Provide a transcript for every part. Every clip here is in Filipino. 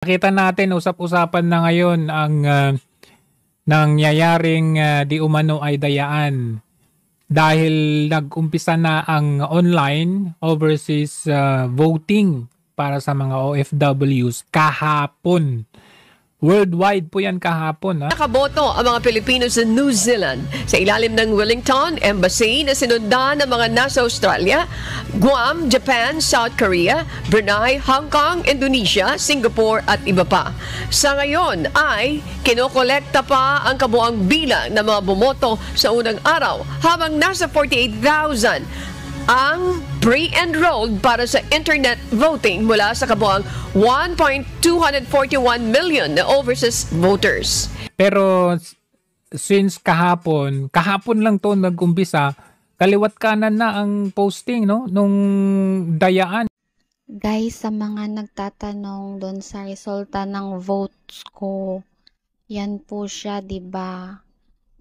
Nakita natin usap-usapan na ngayon ang nangyayaring di umano ay dayaan dahil nag-umpisa na ang online overseas voting para sa mga OFWs kahapon. Worldwide po yan kahapon. Nakaboto ang mga Pilipino sa New Zealand sa ilalim ng Wellington Embassy na sinundan ng mga nasa Australia, Guam, Japan, South Korea, Brunei, Hong Kong, Indonesia, Singapore at iba pa. Sa ngayon ay kinokolekta pa ang kabuang bilang ng mga bumoto sa unang araw habang nasa 48,000 ang pre-enrolled para sa internet voting mula sa kabuang 1.241 million na overseas voters. Pero since kahapon lang to nag-umpisa, kaliwat kanan na ang posting no nung dayaan. Guys, sa mga nagtatanong doon sa resulta ng votes ko, yan po siya, 'di ba?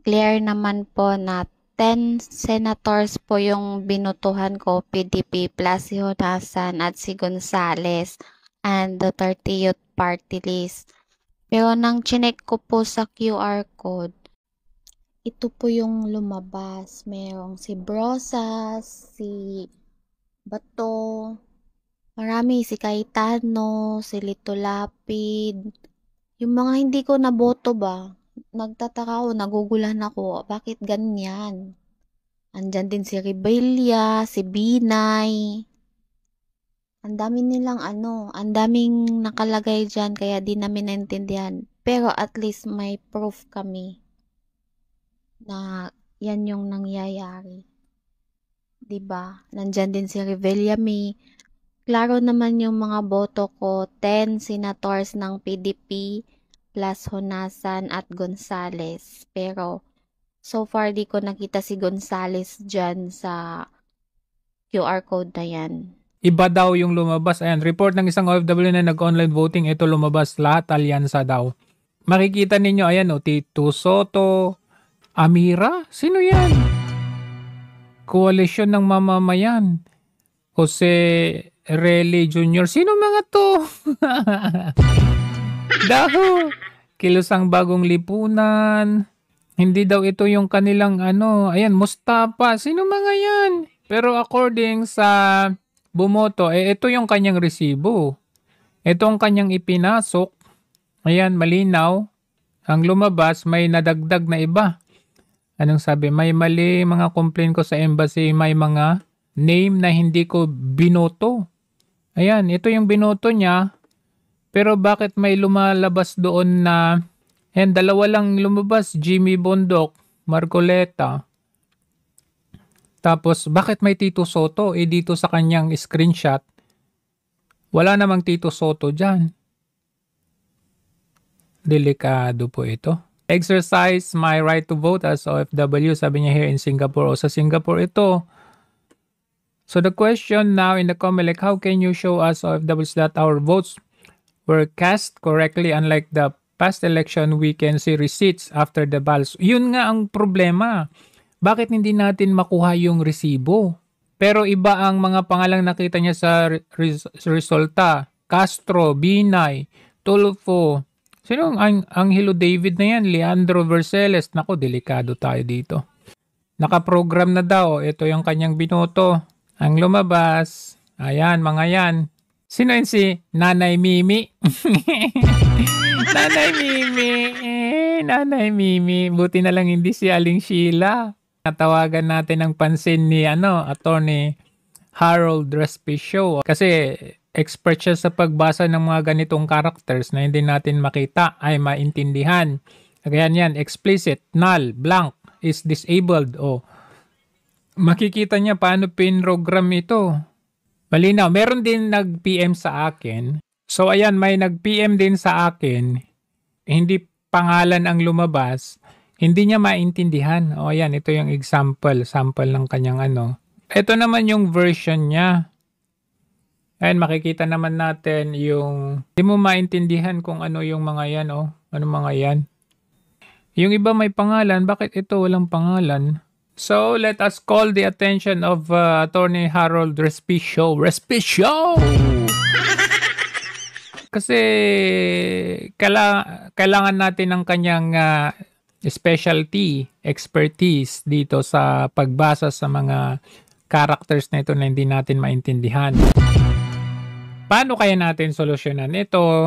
Clear naman po na 10 senators po yung binutuhan ko, PDP plus si Honasan at si Gonzales and the 30 Youth Party List. Pero nang chinek ko po sa QR code, ito po yung lumabas. Merong si Brosas, si Bato, marami, si Cayetano, si Lito Lapid. Yung mga hindi ko naboto ba? Nagtataka ako, nagugulan ako, bakit ganyan? Andyan din si Rebella, si Binay. Ang dami nilang ang daming nakalagay dyan, kaya di namin naintindihan. Pero at least may proof kami na yan yung nangyayari. Diba? Nandyan din si Rebella May. Klaro naman yung mga boto ko, 10 senators ng PDP, plus Honasan at Gonzales. Pero so far di ko nakita si Gonzales dyan sa QR code na yan. Iba daw yung lumabas. Ayan, report ng isang OFW na nag-online voting. Ito lumabas lahat, alyansa daw. Makikita ninyo, ayan Tito Soto, Amira, sino yan? Koalisyon ng mamamayan. Jose Rele Jr. Sino mga to? Daho, Kilusang Bagong Lipunan. Hindi daw ito yung kanilang ayan, Mustafa. Sino mga yan? Pero according sa bumoto, ito yung kanyang resibo. Ito ang kanyang ipinasok. Ayan, malinaw. Ang lumabas, may nadagdag na iba. Anong sabi? May mali mga complaint ko sa embassy. May mga name na hindi ko binoto. Ayan, ito yung binoto niya. Pero bakit may lumalabas doon na dalawa lang lumabas, Jimmy Bondok, Marcoleta. Tapos bakit may Tito Soto? Dito sa kanyang screenshot, wala namang Tito Soto dyan. Delikado po ito. Exercise my right to vote as OFW, sabi niya here in Singapore. O sa Singapore ito. So the question now in the comment, like, how can you show us OFWs that our votes were cast correctly? Unlike the past election, we can see receipts after the ballots. Yun nga ang problema. Bakit hindi natin makuha yung resibo? Pero iba ang mga pangalang nakita niya sa resulta. Castro, Binay, Tulfo. Sino ang Angelo David na yan? Leandro Verceles. Nako, delikado tayo dito. Nakaprogram na daw. Ito yung kanyang binoto. Ang lumabas. Ayan, mga yan. Sino yun si Nanay Mimi? Nanay Mimi. Nanay Mimi. Buti na lang hindi si Aling Sheila. Natawagan natin ang pansin ni Attorney Harold Respicio. Kasi expert siya sa pagbasa ng mga ganitong characters na hindi natin makita ay maintindihan. Kaya yan, explicit, null, blank, is disabled. O makikita niya paano pinrogram ito. Malinaw, meron din nag-PM sa akin. So ayan, may nag-PM din sa akin. Hindi pangalan ang lumabas. Hindi niya maintindihan. O ayan, ito yung example. Sample ng kanyang Ito naman yung version niya. Ayan, makikita naman natin yung... Hindi mo maintindihan kung ano yung mga yan. Ano mga yan. Yung iba may pangalan. Bakit ito walang pangalan? So, let us call the attention of Attorney Harold Respicio. Respicio! Kasi kailangan natin ng kanyang specialty, expertise dito sa pagbasa sa mga characters na ito na hindi natin maintindihan. Paano kaya natin solusyonan ito?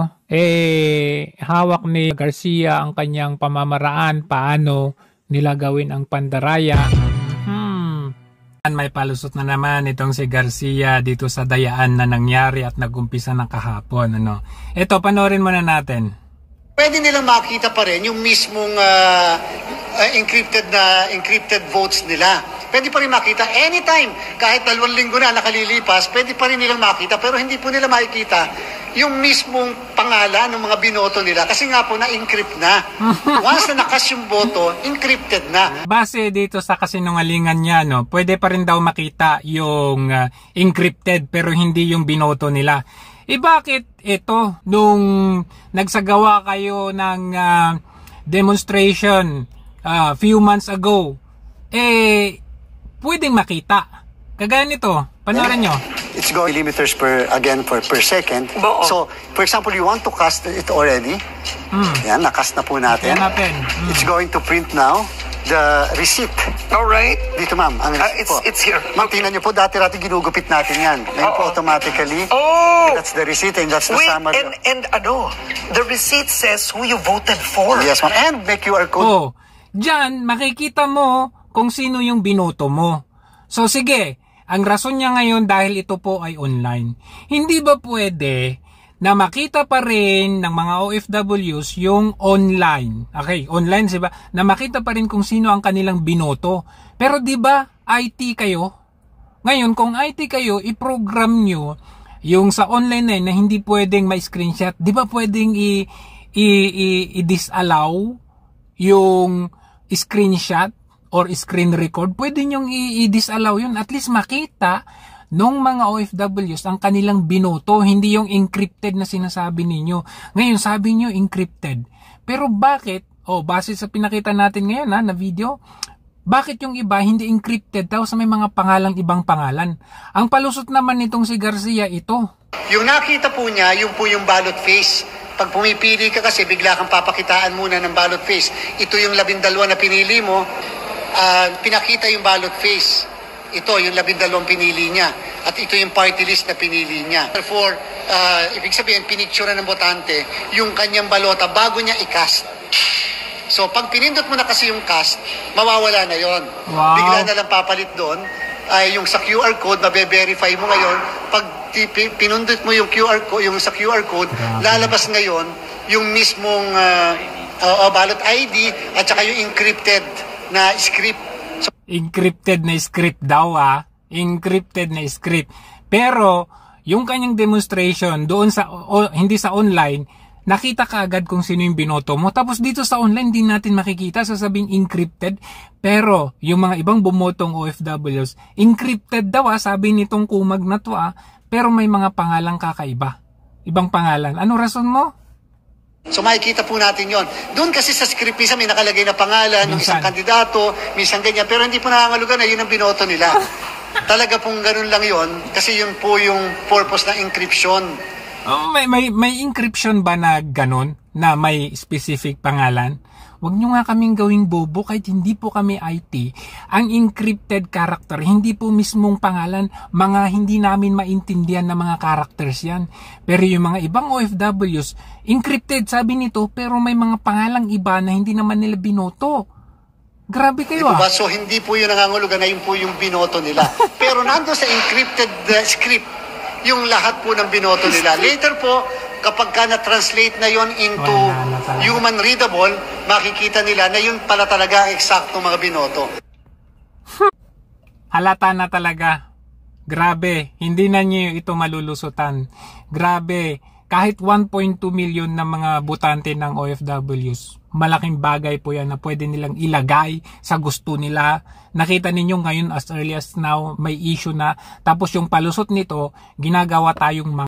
Hawak ni Garcia ang kanyang pamamaraan, paano nila gawin ang pandaraya. May palusot na naman itong si Garcia dito sa dayaan na nangyari at nagumpisa ng kahapon. Ito, panoorin muna natin. Pwede nilang makita pa rin yung mismong encrypted votes nila. Pwede pa rin makita anytime, kahit 2 linggo na nakalilipas, pwede pa rin nilang makita, pero hindi po nila makikita yung mismong pangalan ng mga binoto nila kasi nga po na-encrypt na. Once na nakas yung boto, encrypted na. Base dito sa kasinungalingan niya, pwede pa rin daw makita yung encrypted pero hindi yung binoto nila. Bakit ito nung nagsagawa kayo ng demonstration few months ago, pwedeng makita. Kagaya nito, panoorin nyo. It's going millimeters per second. So, for example, you want to cast it already. Yan, nakast na po natin. Yan natin. It's going to print now the receipt. All right. Dito, ma'am. Ang receipt po. It's here. Ma'am, tingnan nyo po, dati ginugupit natin yan. Ngayon po automatically. Oh! That's the receipt and that's the Wait, summary. and the receipt says who you voted for. Yes, ma'am. And may QR code. Diyan, makikita mo kung sino yung binoto mo. So, sige. Ang rason niya ngayon dahil ito po ay online. Hindi ba pwede na makita pa rin ng mga OFWs yung online? Okay, online, diba? Na makita pa rin kung sino ang kanilang binoto. Pero di ba IT kayo? Ngayon, kung IT kayo, i-program nyo yung sa online na hindi pwedeng ma-screenshot. Di ba pwedeng i-disallow yung screenshot or screen record? Pwede nyong i-disallow yun. At least makita nung mga OFWs ang kanilang binoto, hindi yung encrypted na sinasabi ninyo. Ngayon, sabi nyo encrypted. Pero bakit? Base sa pinakita natin ngayon na video, bakit yung iba hindi encrypted daw sa may mga ibang pangalan? Ang palusot naman nitong si Garcia ito. Yung nakita po niya, yung po yung ballot face. Pag pumipili ka kasi, bigla kang papakitaan muna ng ballot face. Ito yung 12 na pinili mo. Pinakita yung ballot face. Ito yung 12 pinili niya. At ito yung party list na pinili niya. Therefore, ibig sabihin, pinicture ng botante yung kanyang balota bago niya i-cast. So, pag pinindot mo na kasi yung cast, mawawala na yon. Wow. Bigla na lang papalit doon. Yung sa QR code, mabe-verify mo ngayon. Pag pinundot mo yung QR code, yung sa QR code, lalabas ngayon yung mismong ballot ID at saka yung encrypted na script. Encrypted na script daw encrypted na script. Pero yung kanyang demonstration doon sa hindi sa online, nakita ka agad kung sino yung binoto mo. Tapos dito sa online din natin makikita, sasabing encrypted. Pero yung mga ibang bumotong OFWs, encrypted daw sabi nitong kumag na to pero may mga pangalang kakaiba. Ibang pangalan. Ano rason mo? So makikita po natin yon. Doon kasi sa script minsan may nakalagay na pangalan ng isang kandidato, minsan ganyan, pero hindi po nangangahulugan na yun ang binoto nila. Talaga pong ganun lang yon kasi yun po yung purpose ng encryption. May encryption ba na ganun na may specific pangalan? Huwag nyo nga kaming gawing bobo kahit hindi po kami IT. Ang encrypted character, hindi po mismong pangalan, mga hindi namin maintindihan na mga characters yan. Pero yung mga ibang OFWs, encrypted sabi nito, pero may mga pangalang iba na hindi naman nila binoto. Grabe kayo So hindi po yun nangangahulugan na yun po yung binoto nila. Pero nando sa encrypted script, yung lahat po ng binoto nila. Later po, kapag ka na-translate na yon into human readable, makikita nila na yun pala talaga ang eksaktong mga binoto. Halata na talaga. Grabe, hindi na niyo ito malulusutan. Grabe, kahit 1.2 million na mga botante ng OFWs, malaking bagay po yan na pwede nilang ilagay sa gusto nila. Nakita ninyo ngayon as early as now, may issue na. Tapos yung palusot nito, ginagawa tayong mga